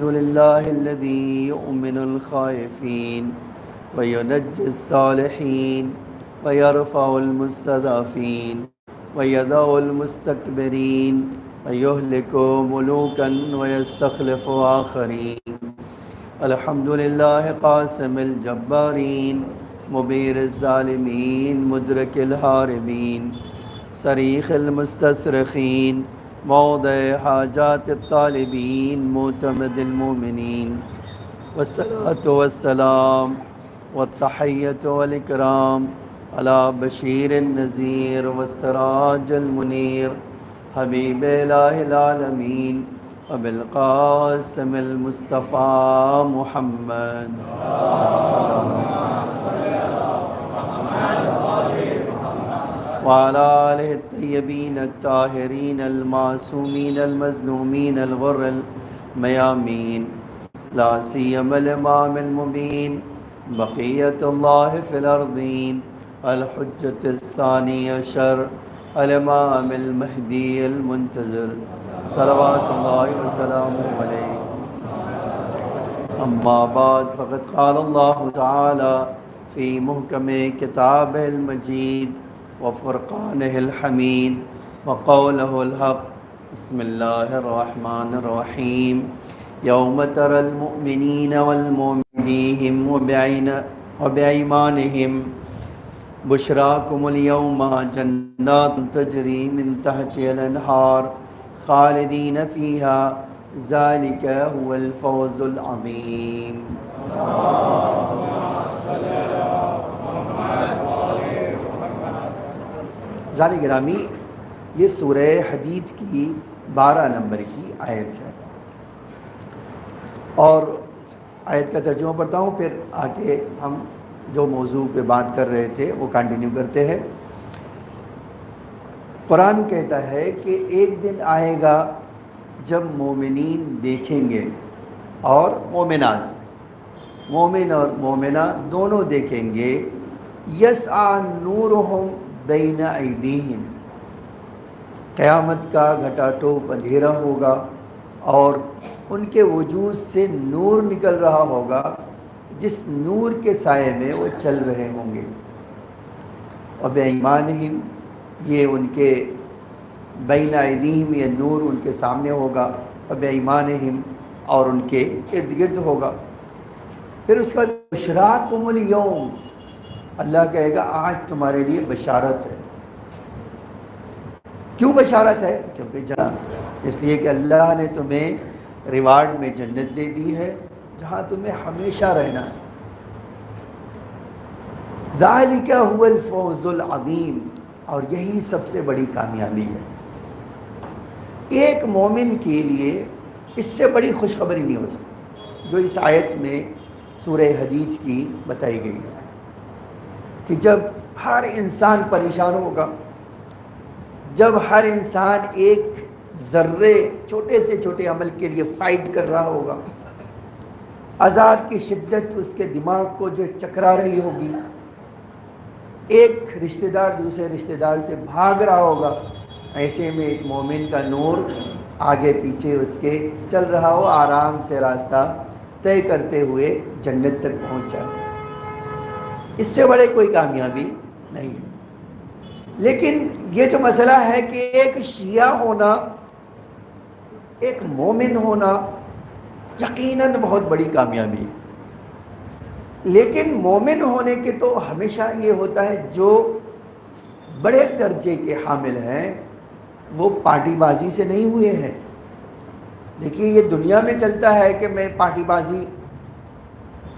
الحمد لله الذي يؤمن الخائفين وينجي الصالحين ويرفع المستضعفين ويضع المستكبرين ويهلك ملوكا ويستخلف آخرين. الحمد لله قاسم الجبارين مبير الظالمين مدرك الهاربين صريخ المستصرخين موضع حاجات الطالبين معتمد المؤمنين. والصلاة والسلام والتحية والإكرام على بشير النذير والسراج المنير حبيب إله العالمين وبالقاسم المصطفى محمد وعلى آله الطيبين الطاهرين المعصومين المظلومين الغر الميامين لا سيما الإمام المبين بقية الله في الأرضين الحجة الثاني عشر الإمام المهدي المنتظر صلوات الله وسلامه عليه. أما بعد فقد قال الله تعالى في محكم كتابه المجيد وفرقانه الحميد وقوله الحق. بسم الله الرحمن الرحيم. يوم ترى المؤمنين والمؤمنين وبأيمانهم بشراكم اليوم جنات تجري من تحتها الأنهار خالدين فيها ذلك هو الفوز العظيم. ذالک گرامی، یہ سورہ حدید کی 12 نمبر کی آیت ہے، اور آیت کا ترجمہ پڑھتا ہوں، پھر آگے ہم جو موضوع پہ بات کر رہے تھے وہ کنٹینیو کرتے ہیں۔ قرآن کہتا ہے کہ ایک دن آئے گا جب مومنین دیکھیں گے اور مومنات، مومن اور مومنہ دونوں دیکھیں گے، یسعی نورہم بین ایدیہم، قیامت کا گھٹا ٹوپ اندھیرا ہوگا اور ان کے وجود سے نور نکل رہا ہوگا جس نور کے سائے میں وہ چل رہے ہوں گے۔ اور بِایمانہم، یہ ان کے بین ایدیہم، یہ نور ان کے سامنے ہوگا، اور بِایمانہم، اور ان کے ارد گرد ہوگا۔ پھر اس کا بشراکم الیوم، اللہ کہے گا آج تمہارے لیے بشارت ہے۔ کیوں بشارت ہے؟ کیونکہ اس لیے کہ اللہ نے تمہیں ریوارڈ میں جنت دے دی ہے جہاں تمہیں ہمیشہ رہنا ہے۔ ذالک هو الفوز العظیم، اور یہی سب سے بڑی کامیابی ہے۔ ایک مومن کے لیے اس سے بڑی خوشخبری نہیں ہو سکتی جو اس آیت میں سورہ حدید کی بتائی گئی ہے، کہ جب ہر انسان پریشان ہوگا، جب ہر انسان ایک ذرے چھوٹے سے چھوٹے عمل کے لیے فائٹ کر رہا ہوگا، عذاب کی شدت اس کے دماغ کو جو چکرا رہی ہوگی، ایک رشتہ دار دوسرے رشتہ دار سے بھاگ رہا ہوگا، ایسے میں ایک مومن کا نور آگے پیچھے اس کے چل رہا ہو، آرام سے راستہ طے کرتے ہوئے جنت تک پہنچ جائے۔ اس سے بڑے کوئی کامیابی نہیں ہے۔ لیکن یہ جو مسئلہ ہے کہ ایک شیعہ ہونا، ایک مومن ہونا یقیناً بہت بڑی کامیابی ہے، لیکن مومن ہونے کے تو ہمیشہ یہ ہوتا ہے جو بڑے درجے کے حامل ہیں وہ پارٹی بازی سے نہیں ہوئے ہیں۔ دیکھیے یہ دنیا میں چلتا ہے کہ میں پارٹی بازی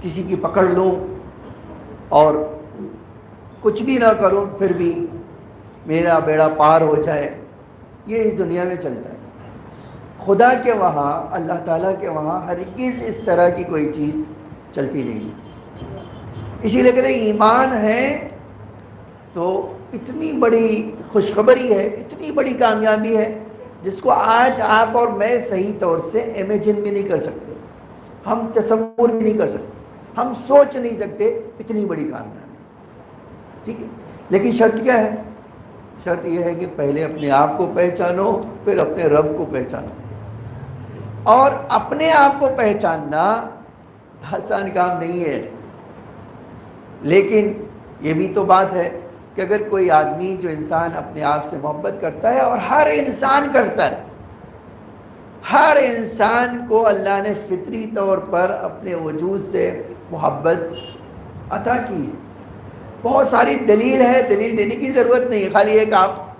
کسی کی پکڑ لوں اور کچھ بھی نہ کروں پھر بھی میرا بیڑا پار ہو جائے، یہ اس دنیا میں چلتا ہے۔ خدا کے وہاں، اللہ تعالیٰ کے وہاں ہرگز اس طرح کی کوئی چیز چلتی نہیں ہے۔ اسی لیے کہتے ہیں ایمان ہے تو اتنی بڑی خوشخبری ہے، اتنی بڑی کامیابی ہے جس کو آج آپ اور میں صحیح طور سے امیجن بھی نہیں کر سکتے، ہم تصور بھی نہیں کر سکتے، ہم سوچ نہیں سکتے اتنی بڑی کامیابی۔ ٹھیک ہے، لیکن شرط کیا ہے؟ شرط یہ ہے کہ پہلے اپنے آپ کو پہچانو، پھر اپنے رب کو پہچانو۔ اور اپنے آپ کو پہچاننا آسان کام نہیں ہے، لیکن یہ بھی تو بات ہے کہ اگر کوئی آدمی جو انسان اپنے آپ سے محبت کرتا ہے، اور ہر انسان کرتا ہے، ہر انسان کو اللہ نے فطری طور پر اپنے وجود سے محبت عطا کی ہے. بہت ساری دلیل ہے، دلیل دینے کی ضرورت نہیں ہے، خالی ایک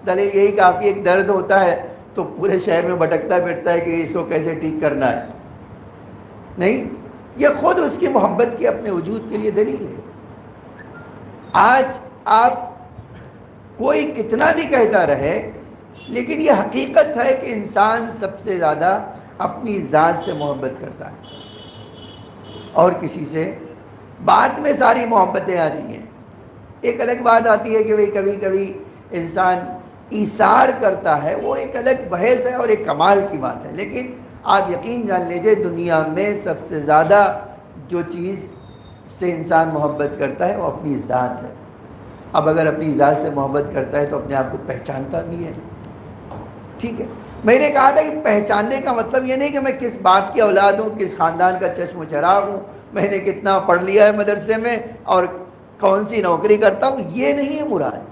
دلیل یہی کافی، ایک درد ہوتا ہے تو پورے شہر میں بھٹکتا پھرتا ہے کہ اس کو کیسے ٹھیک کرنا ہے. نہیں، یہ خود اس کی محبت کی اپنے وجود کے لیے دلیل ہے. آج آپ کوئی کتنا بھی کہتا رہے، لیکن یہ حقیقت ہے کہ انسان سب سے زیادہ اپنی ذات سے محبت کرتا ہے، اور کسی سے بعد میں ساری محبتیں آتی ہیں. ایک الگ بات آتی ہے کہ بھئی کبھی کبھی انسان ایثار کرتا ہے، وہ ایک الگ بحث ہے اور ایک کمال کی بات ہے، لیکن آپ یقین جان لیجئے دنیا میں سب سے زیادہ جو چیز سے انسان محبت کرتا ہے وہ اپنی ذات ہے. اب اگر اپنی ذات سے محبت کرتا ہے تو اپنے آپ کو پہچانتا نہیں ہے. ٹھیک ہے، میں نے کہا تھا کہ پہچاننے کا مطلب یہ نہیں کہ میں کس باپ کی اولاد ہوں، کس خاندان کا چشم و چراغ ہوں، میں نے کتنا پڑھ لیا ہے مدرسے میں اور کون سی نوکری کرتا ہوں، یہ نہیں ہے مراد.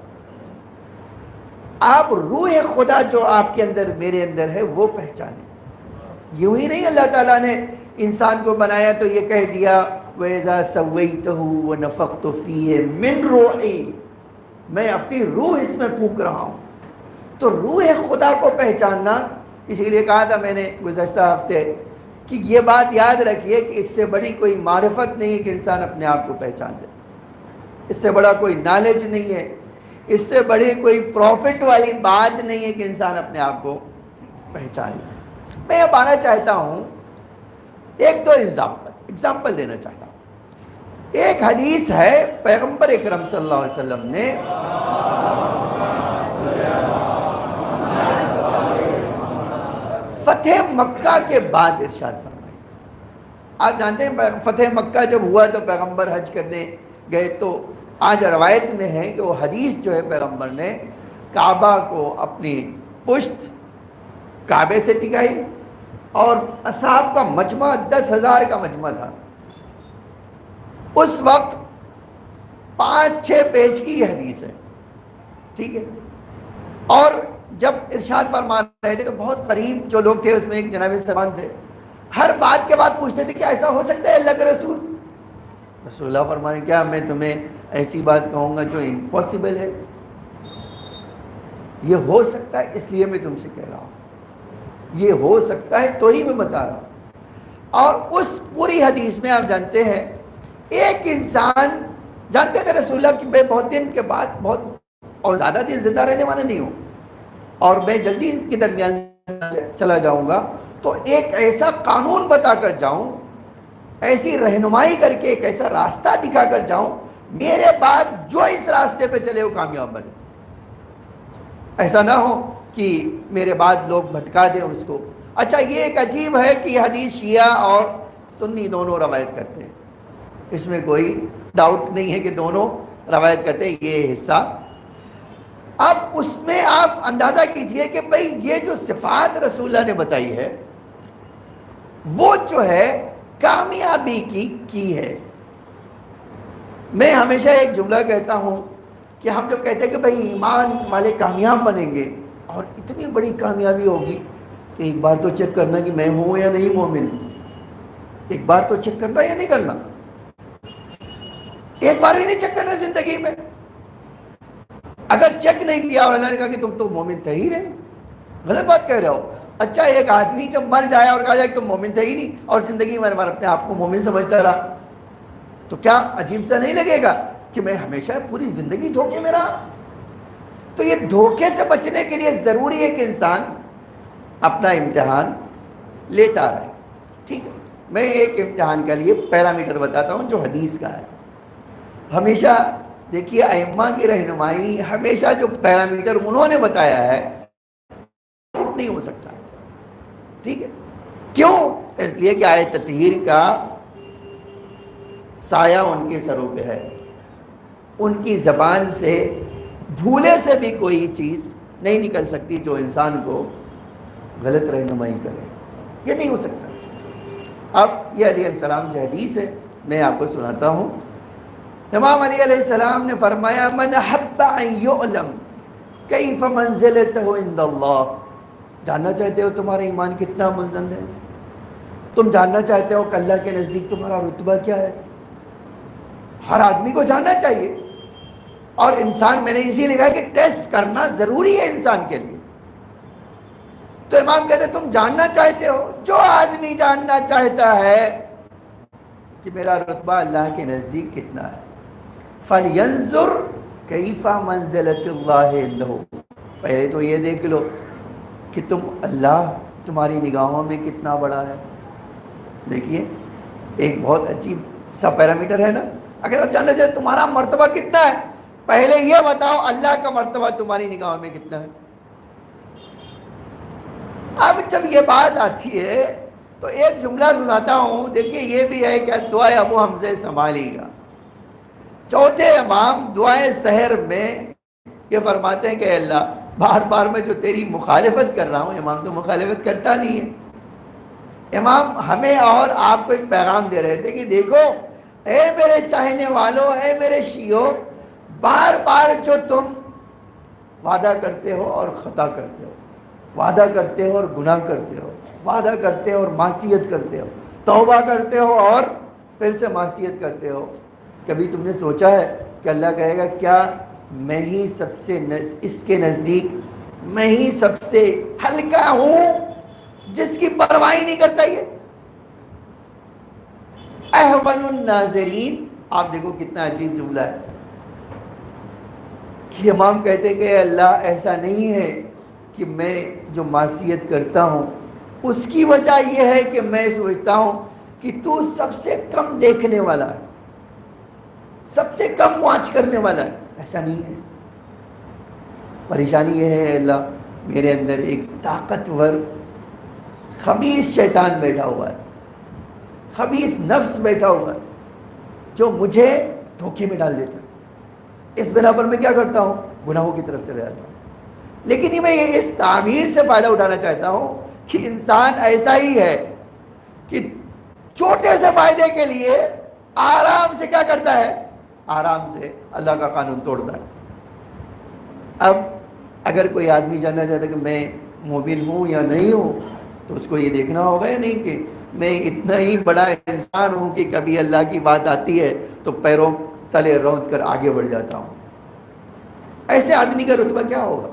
آپ روح خدا جو آپ کے اندر میرے اندر ہے وہ پہچانیں. یوں ہی نہیں اللہ تعالیٰ نے انسان کو بنایا تو یہ کہہ دیا وَإِذَا سَوَّيْتُهُ وَنَفَخْتُ فِيهِ مِنْ رُوحِي، میں اپنی روح اس میں پھونک رہا ہوں. تو روح خدا کو پہچاننا، اسی لیے کہا تھا میں نے گزشتہ ہفتے کہ یہ بات یاد رکھیے کہ اس سے بڑی کوئی معرفت نہیں ہے کہ انسان اپنے آپ کو پہچان لے. اس سے بڑا کوئی نالج نہیں ہے، اس سے بڑی کوئی پروفٹ والی بات نہیں ہے کہ انسان اپنے آپ کو پہچان لے. میں اب آنا چاہتا ہوں ایک دو اگزامپل دینا چاہتا ہوں. ایک حدیث ہے پیغمبر اکرم صلی اللہ علیہ وسلم نے فتح مکہ کے بعد ارشاد فرمائی. آپ جانتے ہیں فتح مکہ جب ہوا تو پیغمبر حج کرنے گئے، تو آج روایت میں ہے کہ وہ حدیث جو ہے پیغمبر نے کعبہ کو اپنی پشت کعبے سے ٹکائی، اور اصحاب کا مجمع 10,000 کا مجمع تھا. اس وقت 5-6 پیج کی یہ حدیث ہے. ٹھیک ہے، اور جب ارشاد فرما رہے تھے تو بہت قریب جو لوگ تھے اس میں ایک جناب سلمان تھے، ہر بات کے بعد پوچھتے تھے کہ ایسا ہو سکتا ہے اللہ کے رسول؟ رسول اللہ فرمانے کیا میں تمہیں ایسی بات کہوں گا جو امپاسبل ہے؟ یہ ہو سکتا ہے، اس لیے میں تم سے کہہ رہا ہوں، یہ ہو سکتا ہے تو ہی میں بتا رہا ہوں. اور اس پوری حدیث میں آپ جانتے ہیں ایک انسان، جانتے تھے رسول اللہ کہ میں بہت دن کے بعد بہت اور زیادہ دن زندہ رہنے والا نہیں ہوں اور میں جلدی ان کے درمیان چلا جاؤں گا، تو ایک ایسا قانون بتا کر جاؤں، ایسی رہنمائی کر کے ایک ایسا راستہ دکھا کر جاؤں، میرے بعد جو اس راستے پہ چلے وہ کامیاب بنے. ایسا نہ ہو کہ میرے بعد لوگ بھٹکا دیں اس کو. اچھا، یہ ایک عجیب ہے کہ حدیث شیعہ اور سنی دونوں روایت کرتے ہیں، اس میں کوئی ڈاؤٹ نہیں ہے کہ دونوں روایت کرتے ہیں یہ حصہ. اب اس میں آپ اندازہ کیجئے کہ بھئی یہ جو صفات رسول اللہ نے بتائی ہے وہ جو ہے کامیابی کی ہے. میں ہمیشہ ایک جملہ کہتا ہوں کہ ہم جب کہتے ہیں کہ بھئی ایمان والے کامیاب بنیں گے اور اتنی بڑی کامیابی ہوگی، تو ایک بار تو چیک کرنا کہ میں ہوں یا نہیں مومن. ایک بار تو چیک کرنا یا نہیں کرنا، ایک بار بھی نہیں چیک کرنا زندگی میں. اگر چیک نہیں کیا اور اللہ نے کہا کہ تم تو مومن تھے ہی نہیں، غلط بات کہہ رہے ہو. اچھا، ایک آدمی جب مر جائے اور کہا جائے کہ تم مومن تھے ہی نہیں اور زندگی میں اپنے آپ کو مومن سمجھتا رہا، تو کیا عجیب سا نہیں لگے گا کہ میں ہمیشہ پوری زندگی دھوکے میں رہا؟ تو یہ دھوکے سے بچنے کے لیے ضروری ہے کہ انسان اپنا امتحان لیتا رہے. ٹھیک ہے، میں ایک امتحان کے لیے پیرامیٹر بتاتا ہوں جو حدیث کا ہے. ہمیشہ دیکھیے ائمہ کی رہنمائی، ہمیشہ جو پیرامیٹر انہوں نے بتایا ہے نہیں ہو سکتا. ٹھیک ہے، کیوں؟ اس لیے کہ آیت تطہیر کا سایہ ان کے سروں پہ ہے. ان کی زبان سے بھولے سے بھی کوئی چیز نہیں نکل سکتی جو انسان کو غلط رہنمائی کرے. یہ نہیں ہو سکتا۔ اب یہ علیہ السلام سے حدیث ہے، میں آپ کو سناتا ہوں۔ امام علی علیہ السلام نے فرمایا من احب ان یعلم کیف منزلتہ عند اللہ، جاننا چاہتے ہو تمہارا ایمان کتنا بلند ہے؟ تم جاننا چاہتے ہو کہ اللہ کے نزدیک تمہارا رتبہ کیا ہے؟ ہر آدمی کو جاننا چاہیے، اور انسان، میں نے اسی لکھا ہے کہ ٹیسٹ کرنا ضروری ہے انسان کے لیے۔ تو امام کہتے ہیں تم جاننا چاہتے ہو، جو آدمی جاننا چاہتا ہے کہ میرا رتبہ اللہ کے نزدیک کتنا ہے، فَلْيَنْظُرْ كَيْفَ مَنْزِلَةِ اللَّهِ عِنْدَهُ، پہلے تو یہ دیکھ لو کہ اللہ تمہاری نگاہوں میں کتنا بڑا ہے۔ دیکھیے ایک بہت عجیب سا پیرامیٹر ہے نا، اگر آپ جاننا چاہتے تمہارا مرتبہ کتنا ہے، پہلے یہ بتاؤ اللہ کا مرتبہ تمہاری نگاہوں میں کتنا ہے۔ اب جب یہ بات آتی ہے تو ایک جملہ سناتا ہوں، دیکھیے یہ بھی ہے کہ دعائے ابو حمزہ سنبھالیے گا۔ چوتھے امام دعائے سحر میں یہ فرماتے ہیں کہ اے اللہ بار بار میں جو تیری مخالفت کر رہا ہوں، امام تو مخالفت کرتا نہیں ہے، امام ہمیں اور آپ کو ایک پیغام دے رہے تھے کہ دیکھو اے میرے چاہنے والوں، اے میرے شیعوں، بار بار جو تم وعدہ کرتے ہو اور خطا کرتے ہو، وعدہ کرتے ہو اور گناہ کرتے ہو، وعدہ کرتے ہو اور معصیت کرتے ہو، توبہ کرتے ہو اور پھر سے معصیت کرتے ہو، کبھی تم نے سوچا ہے کہ اللہ کہے گا کیا میں ہی سب سے اس کے نزدیک میں ہی سب سے ہلکا ہوں جس کی پرواہ نہیں کرتا؟ یہ احون الناظرین، آپ دیکھو کتنا عجیب جملہ ہے کہ امام کہتے کہ اللہ ایسا نہیں ہے کہ میں جو معصیت کرتا ہوں اس کی وجہ یہ ہے کہ میں سوچتا ہوں کہ تو سب سے کم دیکھنے والا ہے، سب سے کم واچ کرنے والا ہے، ایسا نہیں ہے۔ پریشانی یہ ہے اللہ میرے اندر ایک طاقتور خبیث شیطان بیٹھا ہوا ہے، خبیث نفس بیٹھا ہوا ہے جو مجھے دھوکے میں ڈال دیتا ہے، اس بنا پر میں کیا کرتا ہوں؟ گناہوں کی طرف چلے جاتا ہوں۔ لیکن میں اس تعبیر سے فائدہ اٹھانا چاہتا ہوں کہ انسان ایسا ہی ہے کہ چھوٹے سے فائدے کے لیے آرام سے کیا کرتا ہے؟ آرام سے اللہ کا قانون توڑتا ہے۔ اب اگر کوئی آدمی جاننا چاہتا ہے کہ میں مومن ہوں یا نہیں ہوں تو اس کو یہ دیکھنا ہوگا یا نہیں کہ میں اتنا ہی بڑا انسان ہوں کہ کبھی اللہ کی بات آتی ہے تو پیروں تلے رونت کر آگے بڑھ جاتا ہوں۔ ایسے آدمی کا رتبہ کیا ہوگا؟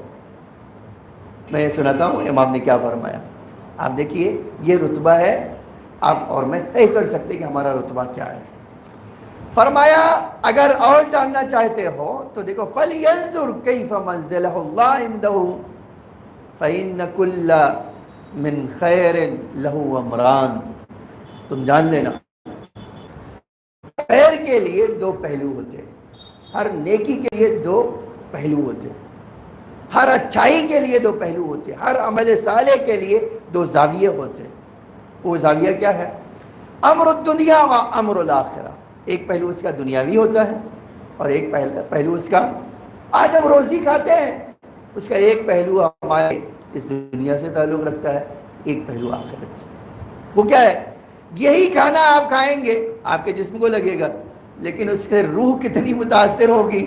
میں سناتا ہوں امام نے کیا فرمایا، آپ دیکھیے یہ رتبہ ہے، آپ اور میں طے کر سکتے کہ ہمارا رتبہ کیا ہے۔ فرمایا اگر اور جاننا چاہتے ہو تو دیکھو فَلْيَنْظُرْ كَيْفَ مَنْزِلَهُ اللَّهِ عِنْدَهُ فَإِنَّ كُلَّ مِنْ خَيْرٍ لَهُ أَمْرَانِ، تم جان لینا خیر کے لیے دو پہلو ہوتے ہیں، ہر نیکی کے لیے دو پہلو ہوتے ہیں، ہر اچھائی کے لیے دو پہلو ہوتے ہیں، ہر عمل صالح کے لیے دو زاویے ہوتے ہیں۔ وہ زاویہ کیا ہے؟ امر الدنیا و امر الاخرہ، ایک پہلو اس کا دنیاوی ہوتا ہے اور ایک پہلو اس کا، آج ہم روزی کھاتے ہیں اس کا ایک پہلو ہمارے اس دنیا سے تعلق رکھتا ہے، ایک پہلو آخرت سے۔ وہ کیا ہے؟ یہی کھانا آپ کھائیں گے آپ کے جسم کو لگے گا، لیکن اس کے روح کتنی متاثر ہوگی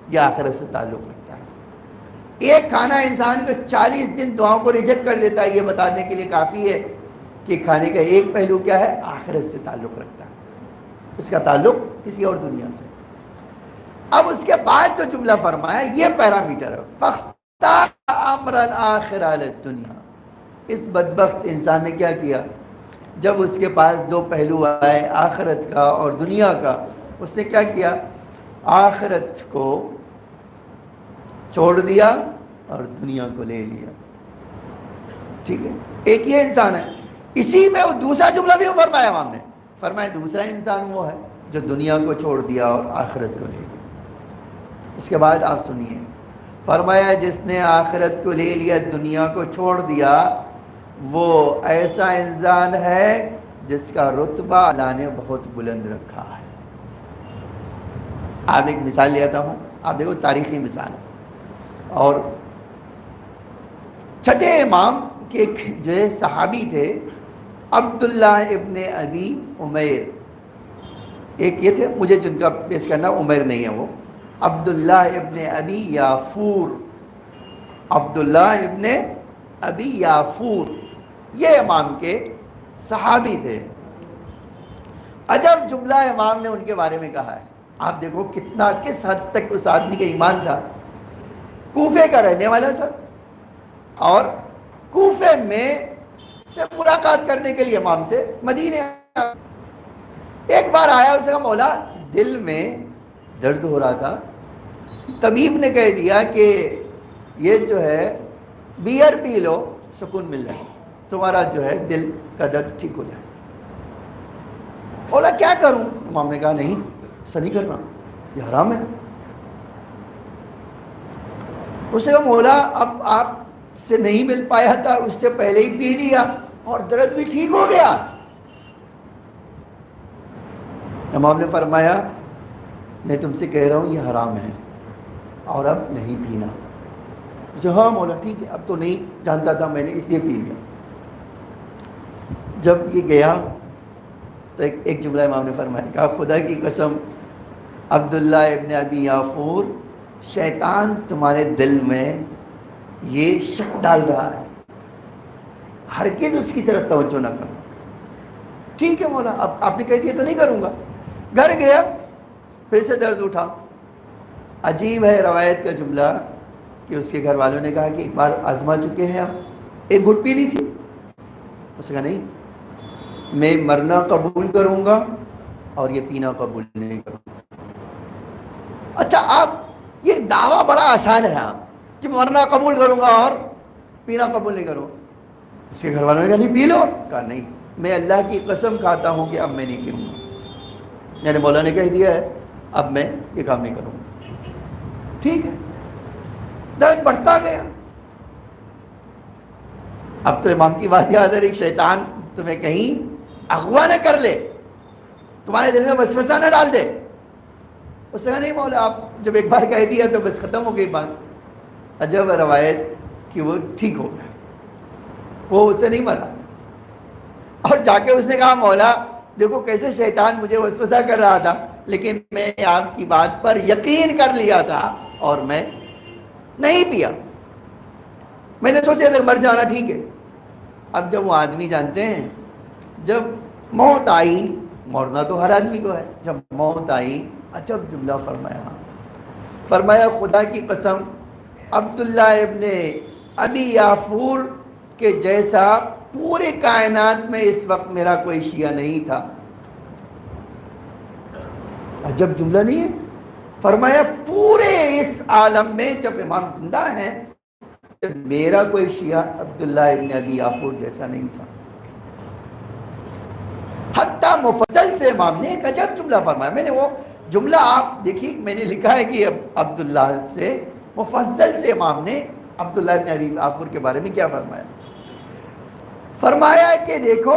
یہ آخرت سے تعلق رکھتا ہے۔ ایک کھانا انسان کو 40 دن دعاؤں کو ریجیکٹ کر دیتا ہے، یہ بتانے کے لیے کافی ہے کہ کھانے کا ایک پہلو کیا ہے؟ آخرت سے تعلق رکھتا ہے، اس کا تعلق کسی اور دنیا سے۔ اب اس کے بعد جو جملہ فرمایا یہ پیرامیٹر ہے، فَاخْتَارَ أَمْرَ الْآخِرَةِ عَلَى الدُّنْيَا، اس بدبخت انسان نے کیا کیا؟ جب اس کے پاس دو پہلو آئے آخرت کا اور دنیا کا، اس نے کیا کیا؟ آخرت کو چھوڑ دیا اور دنیا کو لے لیا۔ ٹھیک ہے، ایک یہ انسان ہے۔ اسی میں وہ دوسرا جملہ بھی فرمایا امام نے، فرمایا دوسرا انسان وہ ہے جو دنیا کو چھوڑ دیا اور آخرت کو لے لیا۔ اس کے بعد آپ سنیے، فرمایا جس نے آخرت کو لے لیا دنیا کو چھوڑ دیا وہ ایسا انسان ہے جس کا رتبہ اللہ نے بہت بلند رکھا ہے۔ آپ ایک مثال لیتا ہوں، آپ دیکھو تاریخی مثال ہے، اور چھٹے امام کے جو صحابی تھے عبداللہ ابن ابی عمیر، ایک یہ تھے، مجھے جن کا پیش کرنا عمیر نہیں ہے، وہ عبداللہ ابن ابی یافور، عبداللہ ابن ابی یافور، یہ امام کے صحابی تھے۔ عجب جملہ امام نے ان کے بارے میں کہا ہے، آپ دیکھو کتنا، کس حد تک اس آدمی کا ایمان تھا۔ کوفے کا رہنے والا تھا اور کوفے میں سے ملاقات کرنے کے لیے امام سے مدینے آیا۔ ایک بار آیا، اسے کہا مولا دل میں درد ہو رہا تھا، طبیب نے کہہ دیا کہ یہ جو ہے بیئر پی لو، سکون مل جائے، تمہارا جو ہے دل کا درد ٹھیک ہو جائے۔ بولا کیا کروں؟ امام نے کہا نہیں، ایسا نہیں کرنا، یہ حرام ہے۔ اسے کہا مولا اب آپ سے نہیں مل پایا تھا، اس سے پہلے ہی پی لیا اور درد بھی ٹھیک ہو گیا۔ امام نے فرمایا میں تم سے کہہ رہا ہوں یہ حرام ہے اور اب نہیں پینا۔ اسے ہاں مولا ٹھیک ہے، اب تو نہیں جانتا تھا میں نے، اس لیے پی لیا۔ جب یہ گیا تو ایک جملہ امام نے فرمایا، کہا خدا کی قسم عبداللہ ابن ابی یافور، شیطان تمہارے دل میں یہ شک ڈال رہا ہے، ہرگز اس کی طرف توجہ نہ کرو۔ ٹھیک ہے مولا، اب آپ نے کہہ دیا تو نہیں کروں گا۔ گھر گیا، پھر سے درد اٹھا۔ عجیب ہے روایت کا جملہ کہ اس کے گھر والوں نے کہا کہ ایک بار آزما چکے ہیں، آپ ایک گھٹ پی لی تھی۔ اس نے کہا نہیں، میں مرنا قبول کروں گا اور یہ پینا قبول نہیں کروں گا۔ اچھا آپ یہ دعویٰ بڑا آسان ہے آپ کہ مرنا قبول کروں گا اور پینا قبول نہیں کروں۔ اس کے گھر والوں نے کہا نہیں پی لو۔ کہا نہیں، میں اللہ کی قسم کھاتا ہوں کہ اب میں نہیں پیوں گا، یعنی مولا نے کہہ دیا ہے اب میں یہ کام نہیں کروں گا۔ ٹھیک ہے، درد بڑھتا گیا۔ اب تو امام کی بات یاد ہے، ایک شیطان تمہیں کہیں اغوا نہ کر لے، تمہارے دل میں وسوسہ نہ ڈال دے۔ اس نے کہا نہیں مولا، آپ جب ایک بار کہہ دیا تو بس ختم ہو گئی بات۔ عجب روایت کہ وہ ٹھیک ہو گیا، وہ اسے نہیں مرا۔ اور جا کے اس نے کہا مولا دیکھو کیسے شیطان مجھے وسوسہ کر رہا تھا، لیکن میں آپ کی بات پر یقین کر لیا تھا اور میں نہیں پیا، میں نے سوچا تھا مر جانا ٹھیک ہے۔ اب جب وہ آدمی جانتے ہیں جب موت آئی، مرنا تو ہر آدمی کو ہے، جب موت آئی عجب جملہ فرمایا خدا کی قسم عبداللہ ابن ابی یافور کے جیسا پورے کائنات میں اس وقت میرا کوئی شیعہ نہیں تھا۔ عجب جملہ نہیں ہے؟ فرمایا پورے اس عالم میں جب امام زندہ ہیں میرا کوئی شیعہ عبداللہ ابن ابی یافور جیسا نہیں تھا۔ حتیٰ مفضل سے امام نے ایک عجب جملہ فرمایا، میں نے وہ جملہ آپ دیکھیے، میں نے لکھا ہے کہ عبداللہ سے مفضل سے امام نے عبداللہ ابن ابی یافور کے بارے میں کیا فرمایا۔ فرمایا کہ دیکھو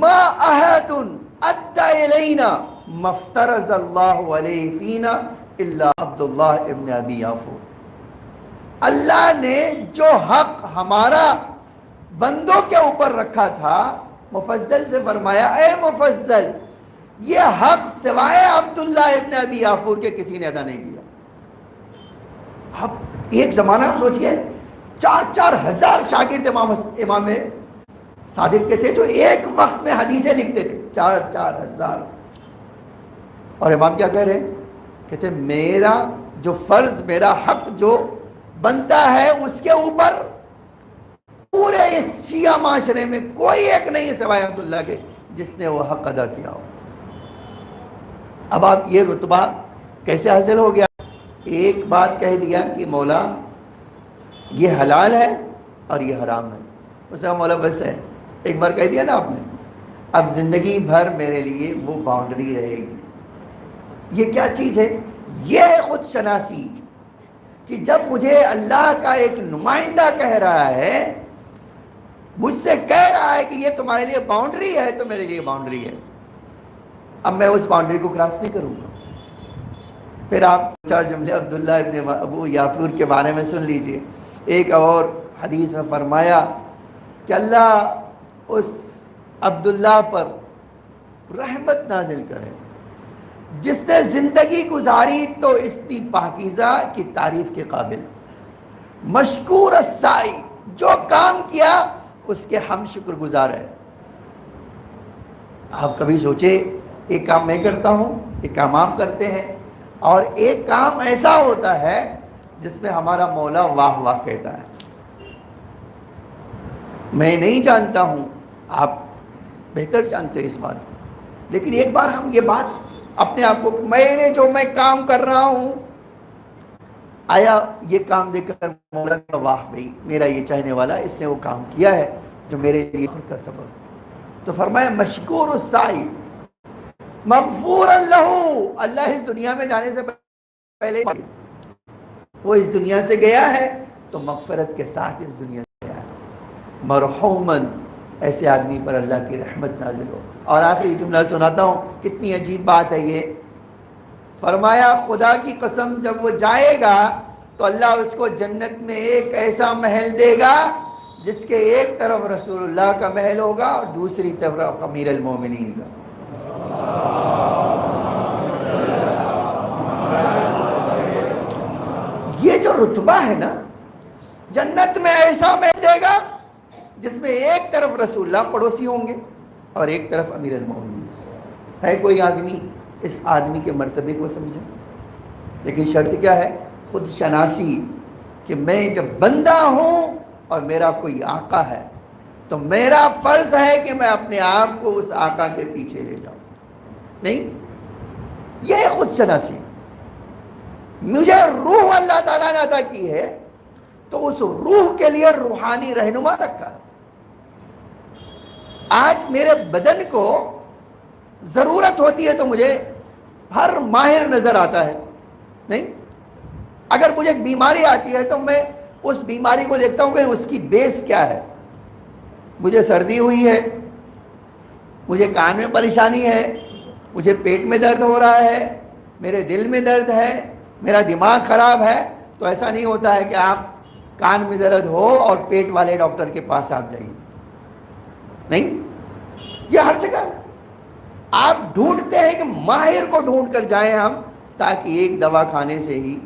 ما احد ادى الینا مفترض اللہ علیہ فینا الا عبداللہ ابن ابی یافور، اللہ نے جو حق ہمارا بندوں کے اوپر رکھا تھا، مفضل سے فرمایا اے مفضل یہ حق سوائے عبداللہ ابن ابی یافور کے کسی نے ادا نہیں کیا۔ اب ایک زمانہ آپ سوچئے 4-4 ہزار شاگرد امام صادق کے تھے جو ایک وقت میں حدیثیں لکھتے تھے، 4-4 ہزار۔ اور امام کیا کہہ رہے ہیں؟ کہتے ہیں میرا جو فرض، میرا حق جو بنتا ہے اس کے اوپر پورے اس شیعہ معاشرے میں کوئی ایک نہیں ہے سوائے عبداللہ کے جس نے وہ حق ادا کیا ہو۔ اب آپ یہ رتبہ کیسے حاصل ہو گیا؟ ایک بات کہہ دیا کہ مولا یہ حلال ہے اور یہ حرام ہے، اس کا مولا بس ہے، ایک بار کہہ دیا نا آپ نے، اب زندگی بھر میرے لیے وہ باؤنڈری رہے گی۔ یہ کیا چیز ہے؟ یہ ہے خود شناسی، کہ جب مجھے اللہ کا ایک نمائندہ کہہ رہا ہے، مجھ سے کہہ رہا ہے کہ یہ تمہارے لیے باؤنڈری ہے تو میرے لیے باؤنڈری ہے، اب میں اس باؤنڈری کو کراس نہیں کروں گا۔ پھر آپ 4 جملے عبداللہ ابن ابو یافور کے بارے میں سن لیجئے۔ ایک اور حدیث میں فرمایا کہ اللہ اس عبداللہ پر رحمت نازل کرے، جس نے زندگی گزاری تو اتنی پاکیزہ کی تعریف کے قابل، مشکور السائی، جو کام کیا اس کے ہم شکر گزار ہے۔ آپ کبھی سوچے ایک کام میں کرتا ہوں، ایک کام آپ کرتے ہیں، اور ایک کام ایسا ہوتا ہے جس میں ہمارا مولا واہ واہ کہتا ہے۔ میں نہیں جانتا ہوں، آپ بہتر جانتے ہیں اس بات کو، لیکن ایک بار ہم یہ بات اپنے آپ کو، میں کام کر رہا ہوں، آیا یہ کام دیکھ کر مولا کا واہ بھئی میرا یہ چاہنے والا اس نے وہ کام کیا ہے جو میرے لیے خود کا سبب، تو فرمایا مشکور السائی مغفور لہ، اللہ اس دنیا میں جانے سے پہلے وہ اس دنیا سے گیا ہے تو مغفرت کے ساتھ اس دنیا سے گیا ہے، مرحومن، ایسے آدمی پر اللہ کی رحمت نازل ہو۔ اور آخری جملہ سناتا ہوں، کتنی عجیب بات ہے یہ، فرمایا خدا کی قسم جب وہ جائے گا تو اللہ اس کو جنت میں ایک ایسا محل دے گا جس کے ایک طرف رسول اللہ کا محل ہوگا اور دوسری طرف امیر المومنین کا۔ یہ جو رتبہ ہے نا، جنت میں ایسا محل دے گا جس میں ایک طرف رسول اللہ پڑوسی ہوں گے اور ایک طرف امیر المومنین۔ ہے کوئی آدمی اس آدمی کے مرتبے کو سمجھے؟ لیکن شرط کیا ہے؟ خود شناسی، کہ میں جب بندہ ہوں اور میرا کوئی آقا ہے تو میرا فرض ہے کہ میں اپنے آپ کو اس آقا کے پیچھے لے جاؤں۔ نہیں، یہ خود شناسی۔ مجھے روح اللہ تعالیٰ نے عطا کی ہے تو اس روح کے لیے روحانی رہنما رکھا ہے۔ آج میرے بدن کو ضرورت ہوتی ہے تو مجھے ہر ماہر نظر آتا ہے، نہیں؟ اگر مجھے ایک بیماری آتی ہے تو میں اس بیماری کو دیکھتا ہوں کہ اس کی بیس کیا ہے۔ مجھے سردی ہوئی ہے، مجھے کان میں پریشانی ہے، مجھے پیٹ میں درد ہو رہا ہے، میرے دل میں درد ہے، میرا دماغ خراب ہے، تو ایسا نہیں ہوتا ہے کہ آپ کان میں درد ہو اور پیٹ والے ڈاکٹر کے پاس آپ جائیے، نہیں، یہ ہر جگہ ہے۔ آپ ڈھونڈتے ہیں کہ ماہر کو ڈھونڈ کر جائیں ہم، تاکہ ایک دوا کھانے سے ہی۔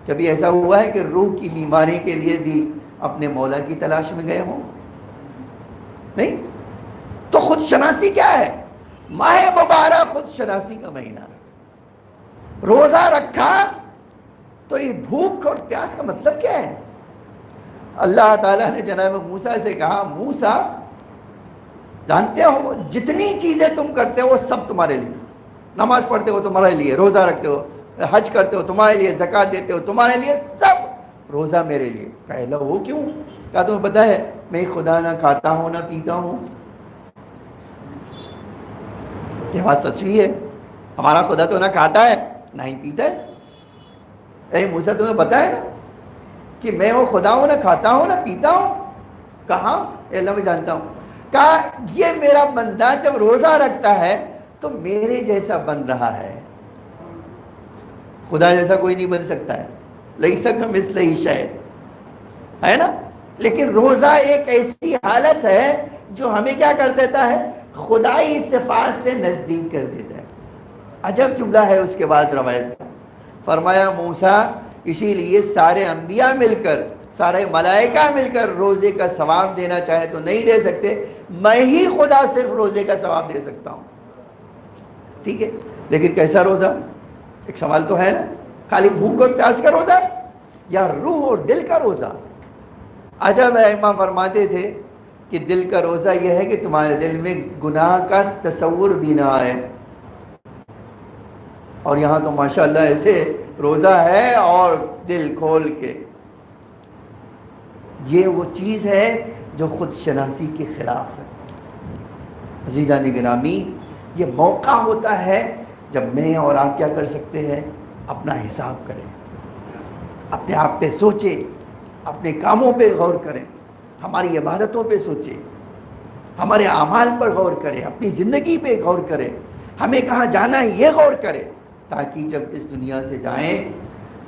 کبھی ایسا ہوا ہے کہ روح کی بیماری کے لیے بھی اپنے مولا کی تلاش میں گئے ہوں؟ نہیں۔ تو خود شناسی کیا ہے؟ ماہ مبارک خود شناسی کا مہینہ، روزہ رکھا تو یہ بھوک اور پیاس کا مطلب کیا ہے؟ اللہ تعالیٰ نے جناب موسیٰ سے کہا، موسیٰ جانتے ہو جتنی چیزیں تم کرتے ہو وہ سب تمہارے لیے، نماز پڑھتے ہو تمہارے لیے، روزہ رکھتے ہو، حج کرتے ہو تمہارے لیے، زکوٰۃ دیتے ہو تمہارے لیے، سب، روزہ میرے لیے۔ کہا اللہ وہ کیوں؟ کہا تمہیں پتہ ہے میں خدا نہ کھاتا ہوں نہ پیتا ہوں۔ یہ بات سچ بھی ہے، ہمارا خدا تو نہ کھاتا ہے نہ ہی پیتا ہے۔ اے موسیٰ تمہیں پتہ ہے نا کہ میں وہ خدا ہوں، نہ کھاتا ہوں نہ پیتا ہوں؟ کہا اے اللہ میں جانتا ہوں۔ کہا یہ میرا بندہ جب روزہ رکھتا ہے تو میرے جیسا بن رہا ہے، خدا جیسا کوئی نہیں بن سکتا ہے، لیس کمثلہ شیء، ہے نا؟ لیکن روزہ ایک ایسی حالت ہے جو ہمیں کیا کر دیتا ہے؟ خدائی صفات سے نزدیک کر دیتا ہے۔ عجب جملہ ہے اس کے بعد روایت کا، فرمایا موسیٰ اسی لیے سارے انبیاء مل کر، سارے ملائکہ مل کر روزے کا ثواب دینا چاہے تو نہیں دے سکتے، میں ہی خدا صرف روزے کا ثواب دے سکتا ہوں۔ ٹھیک ہے، لیکن کیسا روزہ؟ ایک سوال تو ہے نا، خالی بھوک اور پیاس کا روزہ یا روح اور دل کا روزہ؟ عجب ائمہ فرماتے تھے کہ دل کا روزہ یہ ہے کہ تمہارے دل میں گناہ کا تصور بھی نہ آئے، اور یہاں تو ماشاءاللہ ایسے روزہ ہے اور دل کھول کے۔ یہ وہ چیز ہے جو خود شناسی کے خلاف ہے۔ عزیزان گرامی، یہ موقع ہوتا ہے جب میں اور آپ کیا کر سکتے ہیں؟ اپنا حساب کریں، اپنے آپ پہ سوچیں، اپنے کاموں پہ غور کریں، ہماری عبادتوں پہ سوچیں، ہمارے اعمال پر غور کریں، اپنی زندگی پہ غور کریں، ہمیں کہاں جانا ہے یہ غور کریں، تاکہ جب اس دنیا سے جائیں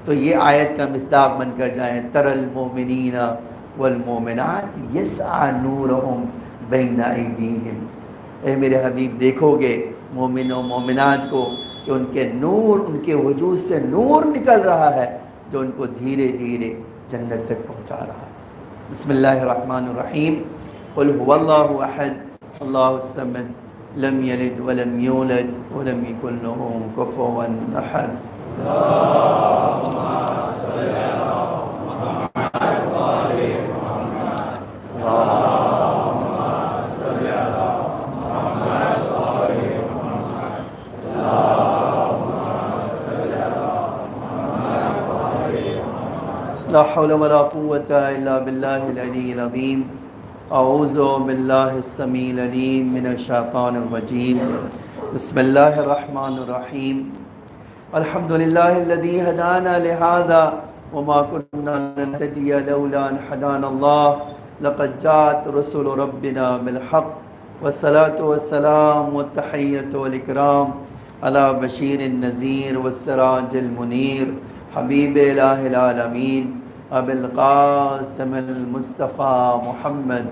تو یہ آیت کا مصداق بن کر جائیں، تر المؤمنین والمؤمنات یسعی نورہم بین ایدیہم، اے میرے حبیب دیکھو گے مومن و مومنات کو کہ ان کے نور، ان کے وجود سے نور نکل رہا ہے جو ان کو دھیرے دھیرے جنت تک پہنچا رہا ہے۔ بسم اللہ الرحمن الرحیم، قل هو اللہ احد اللہ الصمد لم یلد ولم یولد ولم یکن له کفوا احد۔ لا حول ولا قوة إلا بالله العلي العظيم۔ أعوذ بالله السميع العليم من الشيطان الرجيم، بسم الله الرحمن الرحيم، الحمد لله الذي هدانا لهذا وما كنا لنهتدي لولا أن هدانا الله، لقد جاءت رسل ربنا بالحق، والصلاة والسلام والتحية والإكرام على بشير النذير والسراج المنير حبيب إله العالمين أبي القاسم المصطفى محمد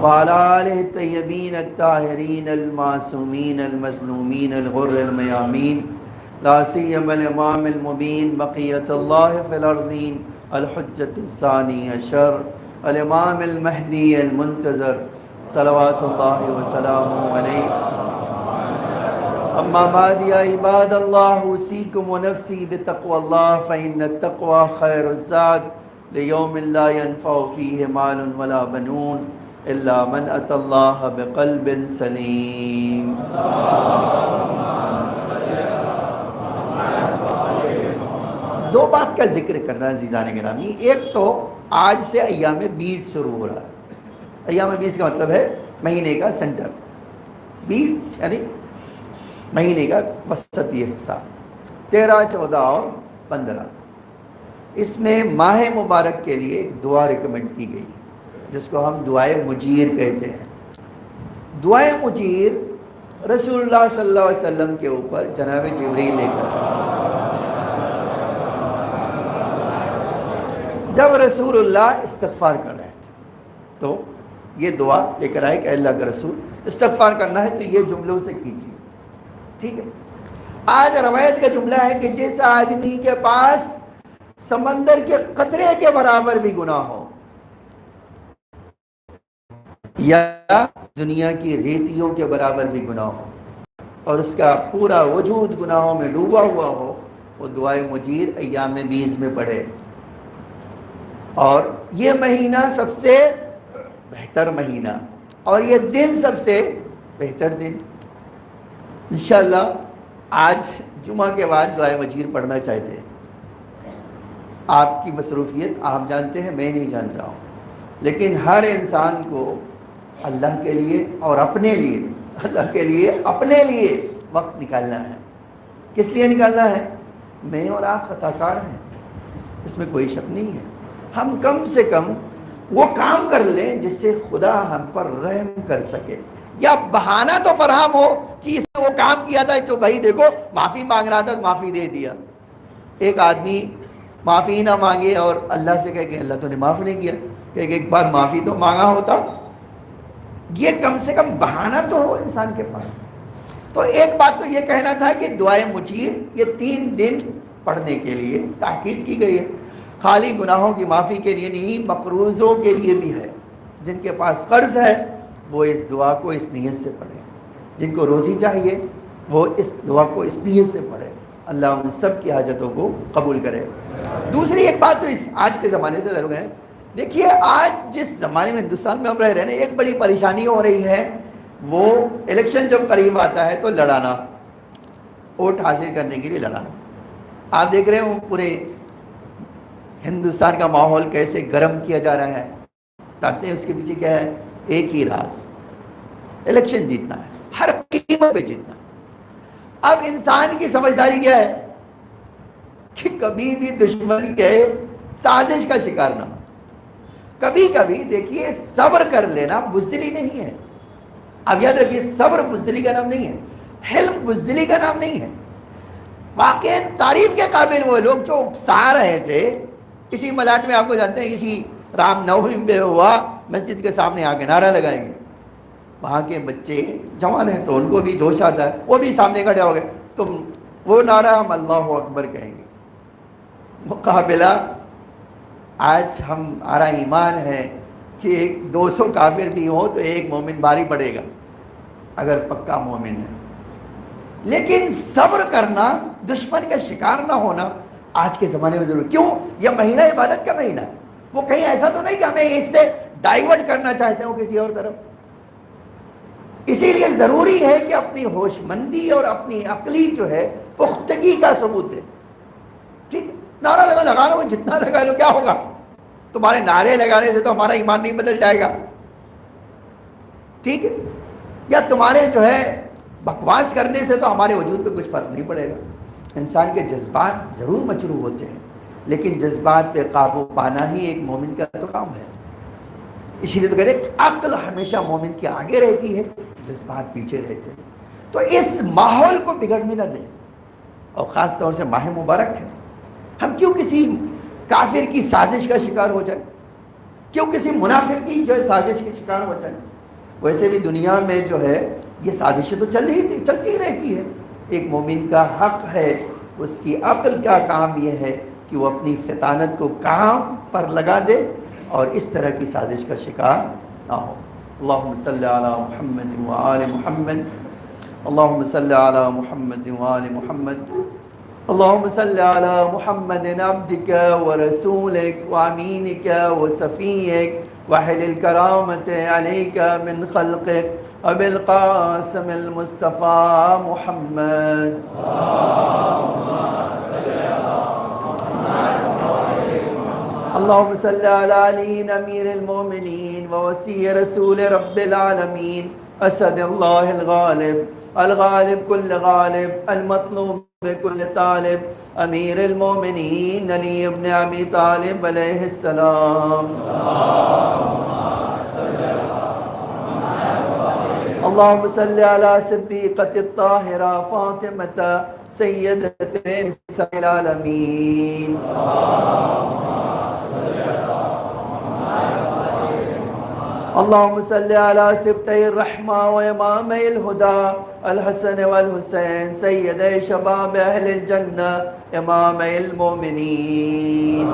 وعلى آله الطيبين الطاهرين المعصومين المظلومين الغر الميامين، لا سيما الإمام المبين بقية الله في الأرضين الحجة الثاني عشر الإمام المهدي المنتظر صلوات الله وسلامه عليه۔ اما بعد یا عباد اللہ، اوصیکم ونفسی بتقوی اللہ، فإن التقوی خیر الزاد لیوم لا ينفع فیہ مال ولا بنون الا من أتى اللہ بقلب سلیم۔ دو بات کا ذکر کرنا ہے عزیزان گرامی۔ ایک تو آج سے ایام 20 شروع ہو رہا ہے۔ ایام 20 کا مطلب ہے مہینے کا سنٹر، 20 یعنی مہینے کا وسطی حصہ، 13، 14 اور 15۔ اس میں ماہ مبارک کے لیے ایک دعا ریکمنڈ کی گئی جس کو ہم دعائے مجیر کہتے ہیں۔ دعائے مجیر رسول اللہ صلی اللہ علیہ وسلم کے اوپر جناب جبریل لے کر آئے۔ جب رسول اللہ استغفار کر رہے تھے تو یہ دعا لے کر آئے کہ اللہ کا رسول استغفار کرنا ہے تو یہ جملوں سے کیجیے، ٹھیک ہے۔ آج روایت کا جملہ ہے کہ جس آدمی کے پاس سمندر کے قطرے کے برابر بھی گناہ ہو یا دنیا کی ریتیوں کے برابر بھی گناہ ہو اور اس کا پورا وجود گناہوں میں ڈوبا ہوا ہو، وہ دعائے مجیر ایام 20 میں پڑھے۔ اور یہ مہینہ سب سے بہتر مہینہ اور یہ دن سب سے بہتر دن۔ انشاءاللہ آج جمعہ کے بعد دعائے مجیر پڑھنا چاہتے ہیں۔ آپ کی مصروفیت آپ جانتے ہیں، میں نہیں جانتا ہوں، لیکن ہر انسان کو اللہ کے لیے اور اپنے لیے، اللہ کے لیے اپنے لیے وقت نکالنا ہے۔ کس لیے نکالنا ہے؟ میں اور آپ خطا کار ہیں، اس میں کوئی شک نہیں ہے۔ ہم کم سے کم وہ کام کر لیں جس سے خدا ہم پر رحم کر سکے، یا بہانہ تو فراہم ہو کہ اس نے وہ کام کیا تھا تو بھائی دیکھو معافی مانگ رہا تھا معافی دے دیا۔ ایک آدمی معافی نہ مانگے اور اللہ سے کہے کہ اللہ تو نے معاف نہیں کیا، کہ ایک بار معافی تو مانگا ہوتا، یہ کم سے کم بہانہ تو ہو انسان کے پاس۔ تو ایک بات تو یہ کہنا تھا کہ دعائے مجیر یہ 3 دن پڑھنے کے لیے تاکید کی گئی ہے۔ خالی گناہوں کی معافی کے لیے نہیں، مقروضوں کے لیے بھی ہے۔ جن کے پاس قرض ہے وہ اس دعا کو اس نیت سے پڑھیں، جن کو روزی چاہیے وہ اس دعا کو اس نیت سے پڑھیں۔ اللہ ان سب کی حاجتوں کو قبول کرے۔ دوسری ایک بات تو اس آج کے زمانے سے ضرور ہے، دیکھیے آج جس زمانے میں ہندوستان میں ہم رہ رہے ہیں ایک بڑی پریشانی ہو رہی ہے، وہ الیکشن جب قریب آتا ہے تو لڑانا، ووٹ حاصل کرنے کے لیے لڑانا۔ آپ دیکھ رہے ہو پورے ہندوستان کا ماحول کیسے گرم کیا جا رہا ہے، جانتے ہیں اس کے پیچھے کیا ہے؟ ایک ہی راز، الیکشن جیتنا ہے، ہر قیمت پہ جیتنا ہے۔ اب انسان کی سمجھداری کیا ہے کہ کبھی بھی دشمن کے سازش کا شکار نہ ہو۔ کبھی کبھی دیکھیے صبر کر لینا بزدلی نہیں ہے، اب یاد رکھیے صبر بزدلی کا نام نہیں ہے، حلم بزدلی کا نام نہیں ہے۔ واقعی تعریف کے قابل وہ لوگ جو اکسا رہے تھے اسی ملاٹ میں آپ کو جانتے ہیں اسی رام نومی پہ ہوا، مسجد کے سامنے آ کے نعرہ لگائیں گے، وہاں کے بچے جوان ہیں تو ان کو بھی جوش آتا ہے، وہ بھی سامنے کھڑے ہو گئے تو وہ نعرہ ہم اللہ اکبر کہیں گے۔ مقابلہ آج ہمارا ایمان ہے کہ 200 کافر بھی ہوں تو ایک مومن بھاری پڑے گا اگر پکا مومن ہے۔ لیکن صبر کرنا، دشمن کا شکار نہ ہونا آج کے زمانے میں ضروری۔ کیوں؟ یہ مہینہ عبادت کا مہینہ ہے، وہ کہیں ایسا تو نہیں کہ ہمیں اس سے ڈائیورٹ کرنا چاہتے ہوں کسی اور طرف۔ اسی لیے ضروری ہے کہ اپنی ہوش مندی اور اپنی عقلی جو ہے پختگی کا ثبوت دے۔ ٹھیک ہے، نعرہ لگا لو، جتنا لگا لو، کیا ہوگا؟ تمہارے نعرے لگانے سے تو ہمارا ایمان نہیں بدل جائے گا، ٹھیک ہے، یا تمہارے جو ہے بکواس کرنے سے تو ہمارے وجود پہ کچھ فرق نہیں پڑے گا۔ انسان کے جذبات ضرور مجروح ہوتے ہیں، لیکن جذبات پہ قابو پانا ہی ایک مومن کا تو کام ہے۔ اسی لیے تو کہہ رہے عقل ہمیشہ مومن کے آگے رہتی ہے، جذبات پیچھے رہتے ہیں۔ تو اس ماحول کو بگڑنے نہ دیں، اور خاص طور سے ماہ مبارک ہے، ہم کیوں کسی کافر کی سازش کا شکار ہو جائے، کیوں کسی منافق کی جو ہے سازش کے شکار ہو جائے؟ ویسے بھی دنیا میں جو ہے یہ سازشیں تو چلتی ہی رہتی ہے۔ ایک مومن کا حق ہے، اس کی عقل کا کام یہ ہے کہ وہ اپنی فطانت کو کام پر لگا دے اور اس طرح کی سازش کا شکار نہ ہو۔ اللہم صلی علی محمد وآل محمد، اللہم صلی علی محمد وآل محمد، اللہم صلی علی محمد عبدک ورسولک وامینک وصفیک وحل الکرامت علیک من خلقک ابوالقاسم المصطفى محمد۔ اللہم صلی علی علی امیر المومنین ووصی رسول رب العالمین، اسد اللہ الغالب، الغالب کل غالب، المطلوب کل طالب، امیر المومنین علی ابن ابی طالب علیہ السلام۔ اللہم صلی علی صدیقۃ الطاہرہ فاطمۃ سیدۃ نساء العالمین۔ اللہم صلی علی سبطی الرحمہ و امام الہدی الحسن والحسین سید شباب اہل الجنہ امام المومنین۔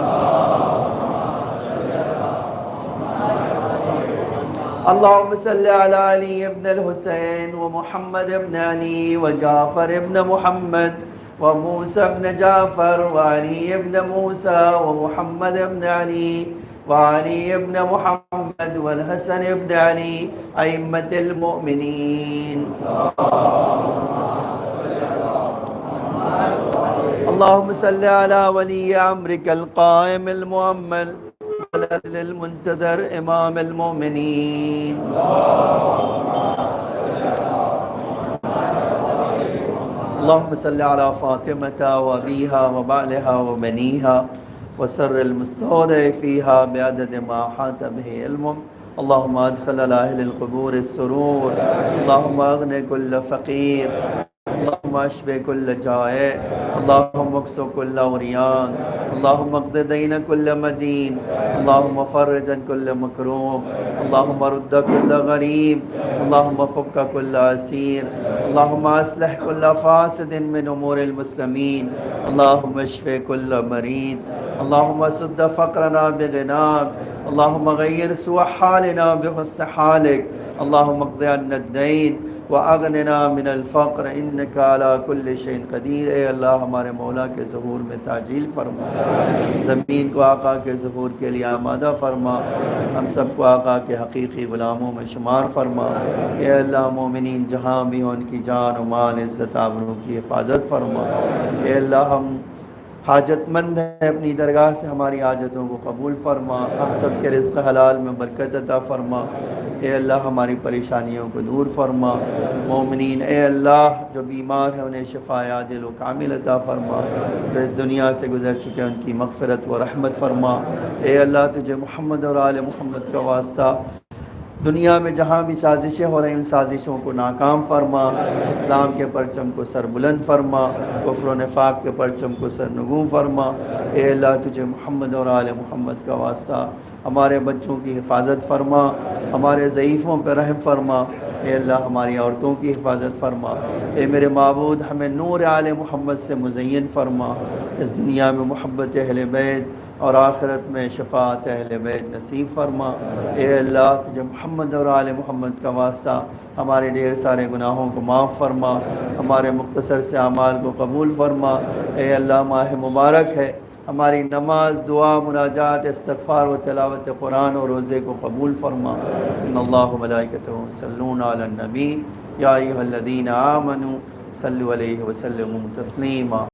اللہم صلی علی علی ابن الحسین و محمد ابن علی و جعفر ابن محمد و موسیٰ ابن جعفر و علی ابن موسیٰ و محمد ابن علی وعلی ابن محمد والحسن ابن علی ائمۃ المؤمنین۔ اللہم صلی علی ولی امرک القائم المؤمل والعدل المنتظر امام المؤمنین۔ اللہم صلی علی فاطمة وابیہا وبعلہا وبنیہا وسر المستودع فيها بعدد ما حاط به علم۔ اللهم ادخل على اهل القبور السرور، اللهم اغن كل فقير، اللهم اشف كل جائع، اللهم اكسو كل عريان، اللهم اقض دين كل مدين، اللهم فرج عن كل مكروب، اللهم رد كل غريب، اللهم فك كل اسير، اللهم اصلح كل فاسد من امور المسلمين، اللهم اشف كل مريض، اللهم سد فقرنا بغناك، اللهم غير سوء حالنا بحسن حالك، اللهم اقض عنا الدين واغننا من الفقر انك على كل شيء قدیر۔ اے اللہ ہمارے مولا کے ظہور میں تعجیل فرما، زمین کو آقا کے ظہور کے لیے آمادہ فرما، ہم سب کو آقا کے حقیقی غلاموں میں شمار فرما۔ اے اللہ مومنین جہاں بھی ہوں ان کی جان و مال عزت آبرو کی حفاظت فرما۔ اے اللہ ہم حاجت مند ہے، اپنی درگاہ سے ہماری حاجتوں کو قبول فرما، ہم سب کے رزق حلال میں برکت عطا فرما۔ اے اللہ ہماری پریشانیوں کو دور فرما۔ مومنین اے اللہ جو بیمار ہیں انہیں شفا عاجل و کامل عطا فرما، جو اس دنیا سے گزر چکے ان کی مغفرت و رحمت فرما۔ اے اللہ تجھے محمد اور آل محمد کا واسطہ دنیا میں جہاں بھی سازشیں ہو رہی ہیں ان سازشوں کو ناکام فرما، اسلام کے پرچم کو سر بلند فرما، کفر و نفاق کے پرچم کو سرنگوں فرما۔ اے اللہ تجھے محمد اور آل محمد کا واسطہ ہمارے بچوں کی حفاظت فرما، ہمارے ضعیفوں پہ رحم فرما، اے اللہ ہماری عورتوں کی حفاظت فرما۔ اے میرے معبود ہمیں نور آل محمد سے مزین فرما، اس دنیا میں محبت اہل بیت اور آخرت میں شفاعت اہل بیت نصیب فرما۔ اے اللہ تجھے محمد اور آل محمد کا واسطہ ہمارے ڈھیر سارے گناہوں کو معاف فرما، ہمارے مختصر سے اعمال کو قبول فرما۔ اے اللہ ماہ مبارک ہے، ہماری نماز، دعا، مناجات، استغفار و تلاوت قرآن اور روزے کو قبول فرما۔ ان اللہ و ملائکتہ یصلون علی النبی یا ایھا الذین آمنوا صلوا علیہ وسلموا تسلیما۔